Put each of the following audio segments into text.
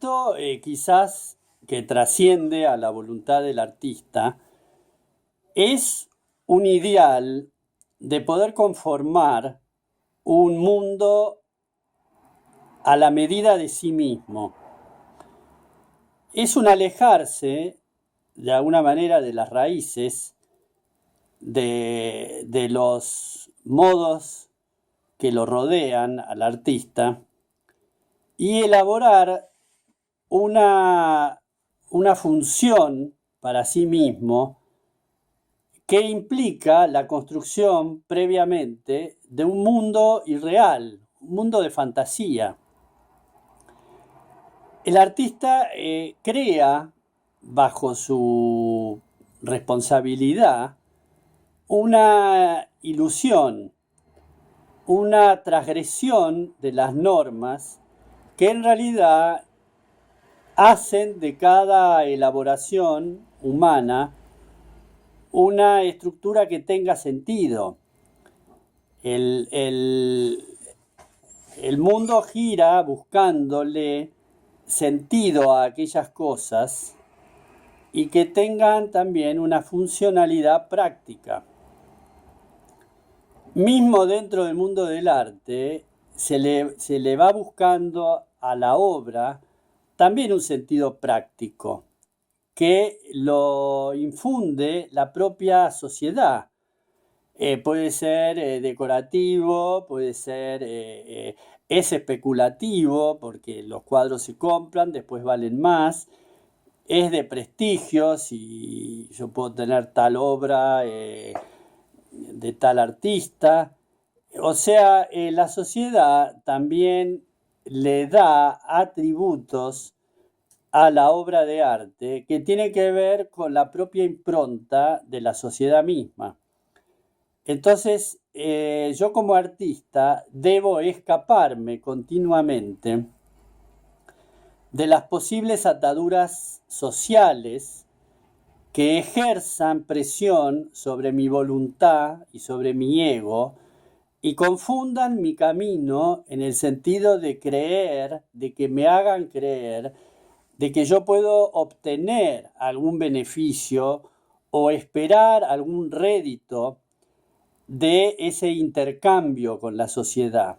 esto quizás que trasciende a la voluntad del artista, es un ideal de poder conformar un mundo a la medida de sí mismo. Es un alejarse, de alguna manera, de las raíces, de los modos que lo rodean al artista y elaborar una función para sí mismo que implica la construcción previamente de un mundo irreal, un mundo de fantasía. El artista crea, bajo su responsabilidad, una ilusión, una transgresión de las normas que en realidad hacen de cada elaboración humana una estructura que tenga sentido. El mundo gira buscándole sentido a aquellas cosas y que tengan también una funcionalidad práctica. Mismo dentro del mundo del arte, se le va buscando a la obra también un sentido práctico que lo infunde la propia sociedad. Puede ser decorativo, puede ser es especulativo porque los cuadros se compran, después valen más, es de prestigio, si yo puedo tener tal obra de tal artista. O sea, la sociedad también le da atributos a la obra de arte que tiene que ver con la propia impronta de la sociedad misma. Entonces, yo como artista debo escaparme continuamente de las posibles ataduras sociales que ejerzan presión sobre mi voluntad y sobre mi ego y confundan mi camino en el sentido de creer, de que me hagan creer, de que yo puedo obtener algún beneficio o esperar algún rédito de ese intercambio con la sociedad,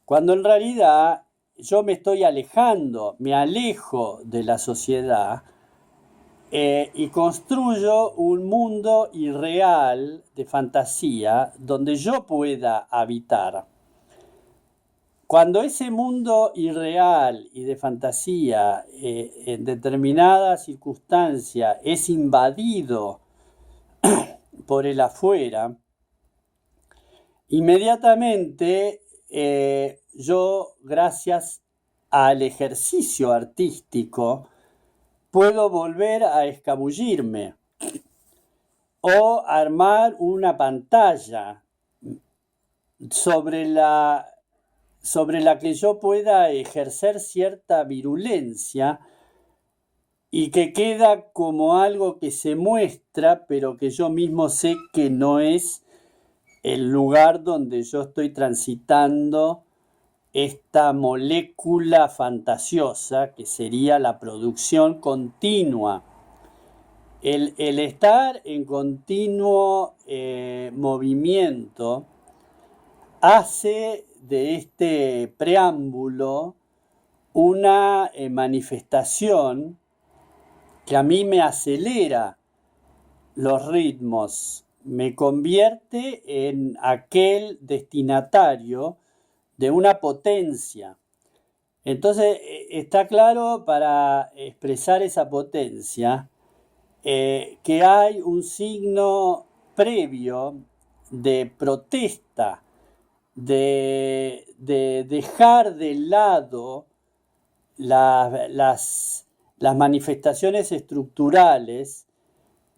cuando en realidad yo me estoy alejando, me alejo de la sociedad y construyo un mundo irreal de fantasía donde yo pueda habitar. Cuando ese mundo irreal y de fantasía en determinada circunstancia es invadido por el afuera, inmediatamente yo, gracias al ejercicio artístico, puedo volver a escabullirme o armar una pantalla sobre la que yo pueda ejercer cierta virulencia y que queda como algo que se muestra, pero que yo mismo sé que no es el lugar donde yo estoy transitando esta molécula fantasiosa que sería la producción continua. El estar en continuo movimiento hace de este preámbulo una manifestación que a mí me acelera los ritmos, me convierte en aquel destinatario de una potencia. Entonces está claro, para expresar esa potencia, que hay un signo previo de protesta, de dejar de lado las manifestaciones estructurales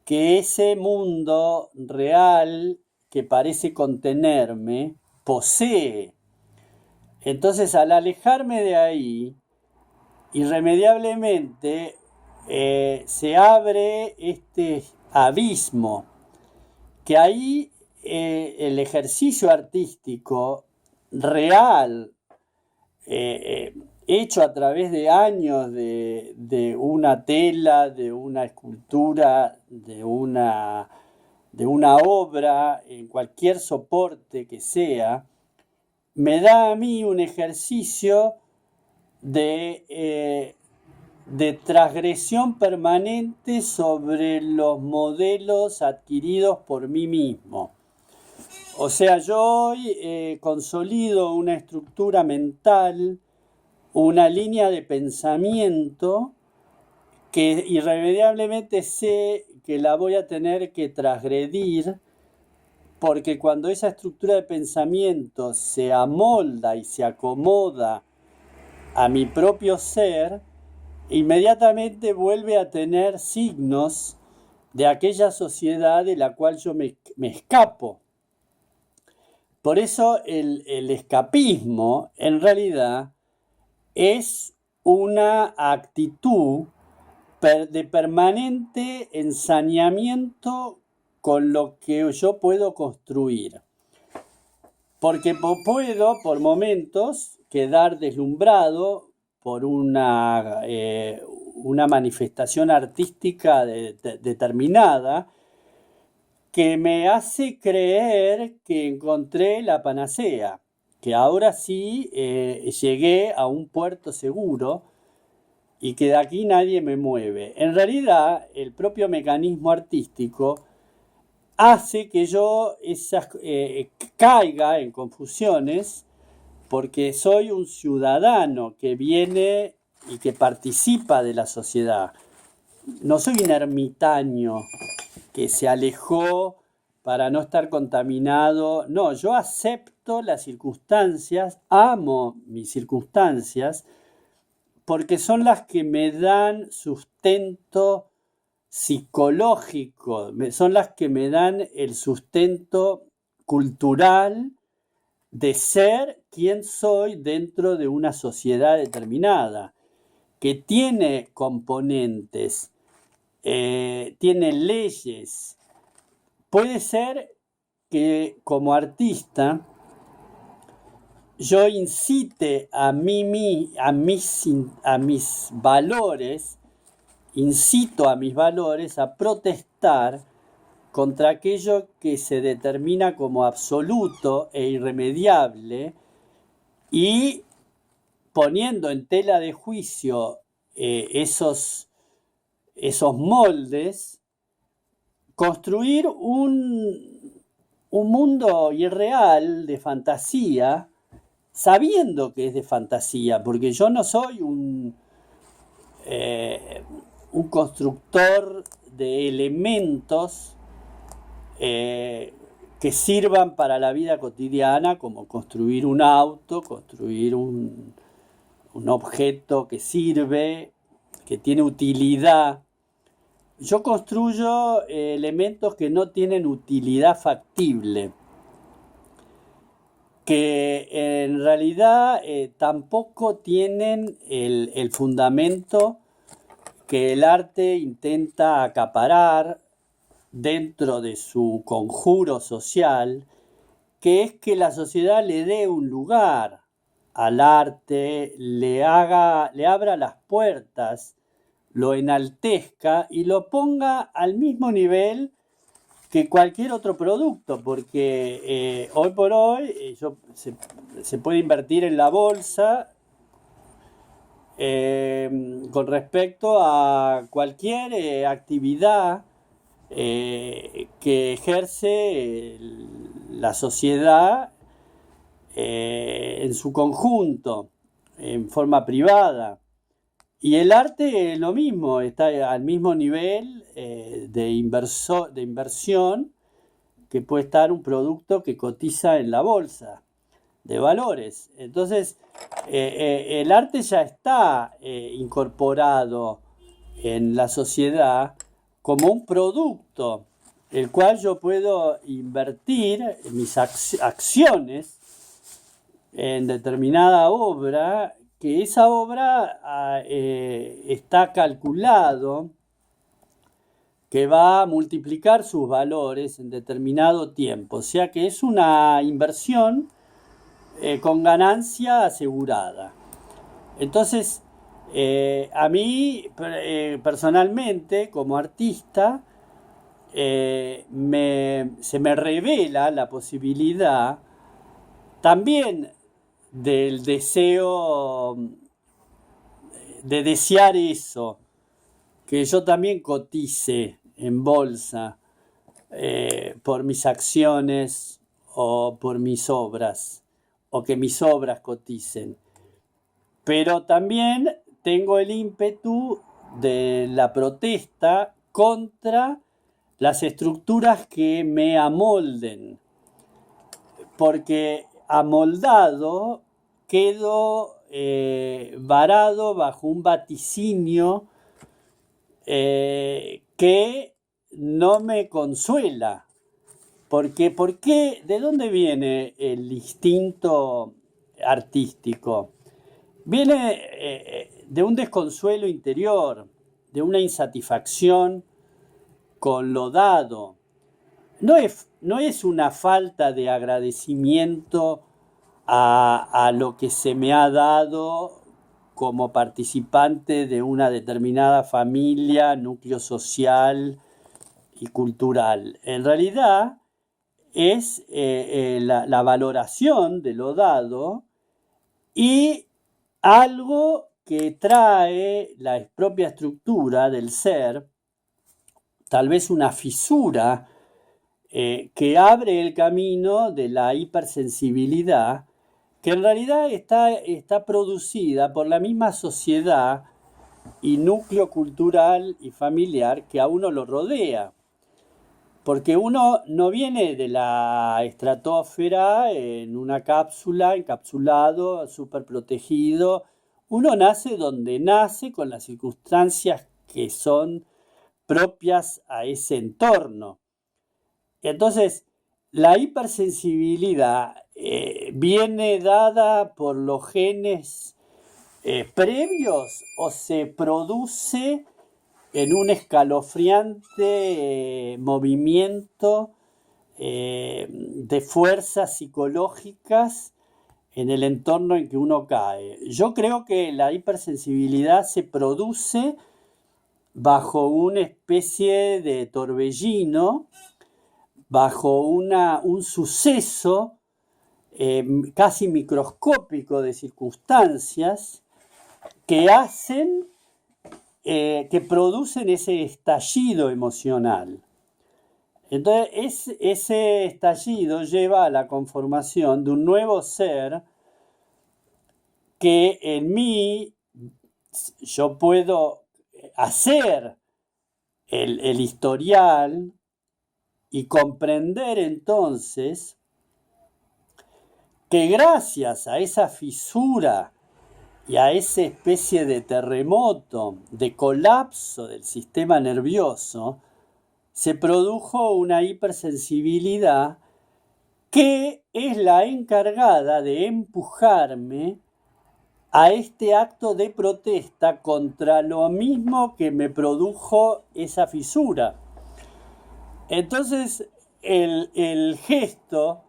que ese mundo real que parece contenerme posee. Entonces, al alejarme de ahí, irremediablemente se abre este abismo, que ahí el ejercicio artístico real hecho a través de años de una tela, de una escultura, de una obra, en cualquier soporte que sea, me da a mí un ejercicio de transgresión permanente sobre los modelos adquiridos por mí mismo. O sea, yo hoy consolido una estructura mental, una línea de pensamiento que irremediablemente sé que la voy a tener que transgredir, porque cuando esa estructura de pensamiento se amolda y se acomoda a mi propio ser, inmediatamente vuelve a tener signos de aquella sociedad de la cual yo me escapo. Por eso el escapismo en realidad es una actitud de permanente ensañamiento con lo que yo puedo construir. Porque puedo, por momentos, quedar deslumbrado por una manifestación artística determinada que me hace creer que encontré la panacea, que ahora sí llegué a un puerto seguro y que de aquí nadie me mueve. En realidad, el propio mecanismo artístico hace que yo caiga en confusiones, porque soy un ciudadano que viene y que participa de la sociedad. No soy un ermitaño que se alejó para no estar contaminado. No, yo acepto las circunstancias, amo mis circunstancias, porque son las que me dan sustento psicológico, son las que me dan el sustento cultural de ser quien soy dentro de una sociedad determinada, que tiene componentes, tiene leyes. Puede ser que como artista yo incite a mis valores, incito a mis valores a protestar contra aquello que se determina como absoluto e irremediable, y poniendo en tela de juicio esos moldes, construir un mundo irreal de fantasía, sabiendo que es de fantasía, porque yo no soy un constructor de elementos que sirvan para la vida cotidiana, como construir un auto, construir un objeto que sirve, que tiene utilidad. Yo construyo elementos que no tienen utilidad factible, que en realidad tampoco tienen el fundamento que el arte intenta acaparar dentro de su conjuro social, que es que la sociedad le dé un lugar al arte, le abra las puertas, lo enaltezca y lo ponga al mismo nivel que cualquier otro producto, porque hoy por hoy se puede invertir en la bolsa con respecto a cualquier actividad que ejerce la sociedad en su conjunto, en forma privada. Y el arte es lo mismo, está al mismo nivel de inversión que puede estar un producto que cotiza en la bolsa de valores. Entonces, el arte ya está incorporado en la sociedad como un producto, el cual yo puedo invertir mis acciones en determinada obra, que esa obra está calculado que va a multiplicar sus valores en determinado tiempo. O sea que es una inversión con ganancia asegurada. Entonces, a mí personalmente, como artista, se me revela la posibilidad también del deseo de desear eso, que yo también cotice en bolsa por mis acciones o por mis obras, o que mis obras coticen. Pero también tengo el ímpetu de la protesta contra las estructuras que me amolden, porque amoldado quedo varado bajo un vaticinio que no me consuela. Porque, ¿por qué? ¿De dónde viene el instinto artístico? Viene de un desconsuelo interior, de una insatisfacción con lo dado. No es una falta de agradecimiento a lo que se me ha dado como participante de una determinada familia, núcleo social y cultural. En realidad es la valoración de lo dado y algo que trae la propia estructura del ser, tal vez una fisura que abre el camino de la hipersensibilidad, que en realidad está producida por la misma sociedad y núcleo cultural y familiar que a uno lo rodea. Porque uno no viene de la estratosfera en una cápsula, encapsulado, súper protegido. Uno nace donde nace con las circunstancias que son propias a ese entorno. Entonces, la hipersensibilidad viene dada por los genes previos o se produce en un escalofriante movimiento de fuerzas psicológicas en el entorno en que uno cae. Yo creo que la hipersensibilidad se produce bajo una especie de torbellino, bajo un suceso casi microscópico de circunstancias que hacen que producen ese estallido emocional. Entonces, ese estallido lleva a la conformación de un nuevo ser que en mí yo puedo hacer el historial y comprender entonces que gracias a esa fisura y a esa especie de terremoto, de colapso del sistema nervioso, se produjo una hipersensibilidad que es la encargada de empujarme a este acto de protesta contra lo mismo que me produjo esa fisura. Entonces, el gesto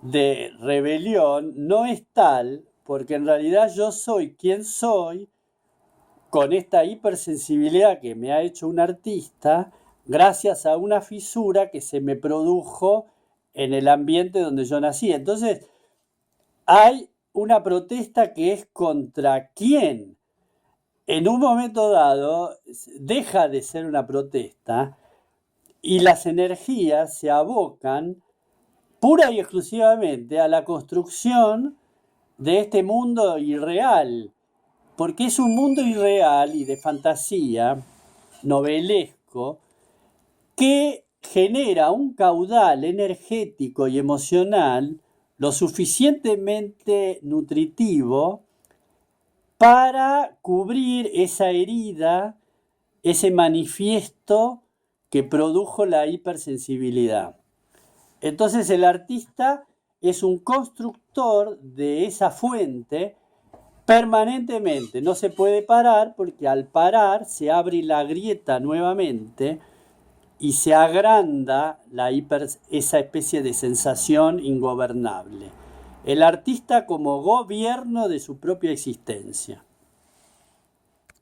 de rebelión no es tal, porque en realidad yo soy quien soy, con esta hipersensibilidad que me ha hecho un artista, gracias a una fisura que se me produjo en el ambiente donde yo nací. Entonces, hay una protesta que es contra quién. En un momento dado, deja de ser una protesta y las energías se abocan pura y exclusivamente a la construcción de este mundo irreal, porque es un mundo irreal y de fantasía, novelesco, que genera un caudal energético y emocional lo suficientemente nutritivo para cubrir esa herida, ese manifiesto que produjo la hipersensibilidad. Entonces el artista es un constructor de esa fuente permanentemente. No se puede parar porque al parar se abre la grieta nuevamente y se agranda esa especie de sensación ingobernable. El artista como gobierno de su propia existencia.